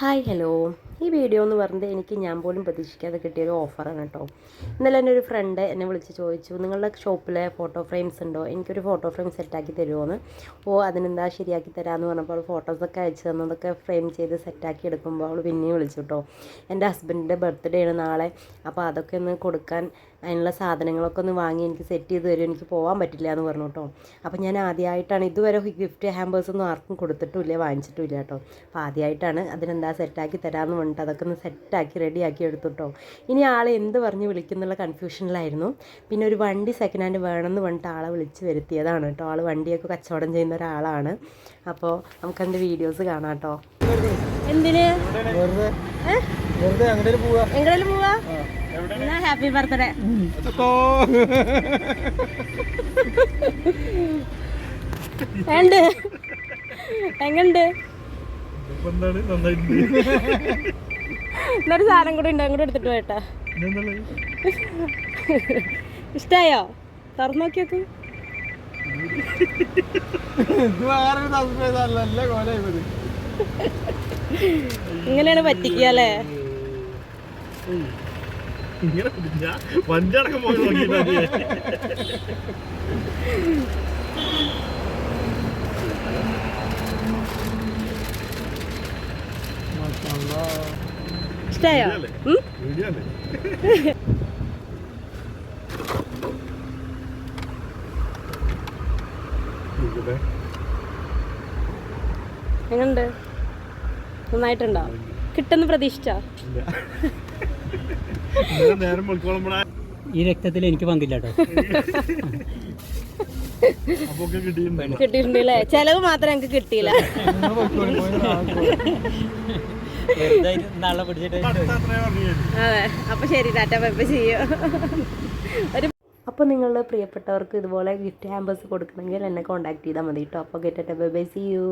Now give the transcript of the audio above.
Hi hello. ഈ video എന്ന് പറഞ്ഞത് ഞാൻ പോലും പ്രതീക്ഷിക്കാതെ കിട്ടിയൊരു ഓഫറാണ് കേട്ടോ. ഇന്നലെ എൻ്റെ ഒരു ഫ്രണ്ട് എന്നെ വിളിച്ച് ചോദിച്ചു, നിങ്ങളുടെ ഷോപ്പിലെ ഫോട്ടോ ഫ്രെയിംസ് ഉണ്ടോ, എനിക്കൊരു ഫോട്ടോ ഫ്രെയിം സെറ്റാക്കി തരുമോയെന്ന്. അതിനെന്താ ശരിയാക്കി തരാമെന്ന് പറഞ്ഞപ്പോൾ ഫോട്ടോസൊക്കെ അയച്ചു തന്നതൊക്കെ ഫ്രെയിം ചെയ്ത് സെറ്റാക്കി എടുക്കുമ്പോൾ അവൾ പിന്നെയും വിളിച്ചു കേട്ടോ. എൻ്റെ ഹസ്ബൻഡിൻ്റെ ബർത്ത്ഡേ ആണ് നാളെ, അപ്പോൾ അതൊക്കെ ഒന്ന് കൊടുക്കാൻ, അതിനുള്ള സാധനങ്ങളൊക്കെ ഒന്ന് വാങ്ങി എനിക്ക് സെറ്റ് ചെയ്ത് തരും, എനിക്ക് പോകാൻ പറ്റില്ല എന്ന് പറഞ്ഞു കേട്ടോ. അപ്പോൾ ഞാൻ ആദ്യമായിട്ടാണ്, ഇതുവരെ ഗിഫ്റ്റ് ഹാമ്പേഴ്സൊന്നും ആർക്കും കൊടുത്തിട്ടുമില്ല, വാങ്ങിച്ചിട്ടുമില്ല കേട്ടോ. അപ്പോൾ ആദ്യമായിട്ടാണ് അതിനെന്താ സെറ്റാക്കി തരാമെന്ന് പറഞ്ഞിട്ട് അതൊക്കെ ഒന്ന് സെറ്റാക്കി റെഡിയാക്കി എടുത്തു കേട്ടോ. ഇനി ആളെ എന്ത് പറഞ്ഞ് വിളിക്കുന്നുള്ള കൺഫ്യൂഷനിലായിരുന്നു. പിന്നെ ഒരു വണ്ടി സെക്കൻഡ് ഹാൻഡ് വേണമെന്ന് പറഞ്ഞിട്ട് ആളെ വിളിച്ച് വരുത്തിയതാണ് കേട്ടോ. ആൾ വണ്ടിയൊക്കെ കച്ചവടം ചെയ്യുന്ന ഒരാളാണ്. അപ്പോൾ നമുക്കതിൻ്റെ വീഡിയോസ് കാണാം കേട്ടോ. എന്തിന് എങ്ങോട്ടേലും പോവാ? Happy birthday. എങ്ങണ്ട് എന്നൊരു സാധനം കൂടെ ഉണ്ട്, അങ്ങോട്ട് എടുത്തിട്ട് പോയിട്ടാ. ഇഷ്ടായോ? തുറന്നു നോക്കിയോക്ക്. ഇങ്ങനെയാണ് പറ്റിക്കുക അല്ലേ? ഇഷ്ടായോ? എങ്ങനുണ്ട്? നന്നായിട്ടുണ്ടോ? കിട്ടുന്ന പ്രതീക്ഷിച്ചോ? ഈ രക്തത്തിൽ എനിക്ക് പങ്കില്ല കേട്ടോ. കിട്ടിയിട്ടുണ്ടല്ലേ? ചെലവ് മാത്രം എനിക്ക് കിട്ടിയില്ല. അതെ, അപ്പൊ ശരി, ടാറ്റ ബൈ ബൈ ചെയ്യോ. അപ്പോൾ നിങ്ങളുടെ പ്രിയപ്പെട്ടവർക്ക് ഇതുപോലെ ഗിഫ്റ്റ് ഹാമ്പേഴ്സ് കൊടുക്കണമെങ്കിൽ എന്നെ കോൺടാക്ട് ചെയ്താൽ മതി കേട്ടോ. അപ്പോൾ get bye bye, see U.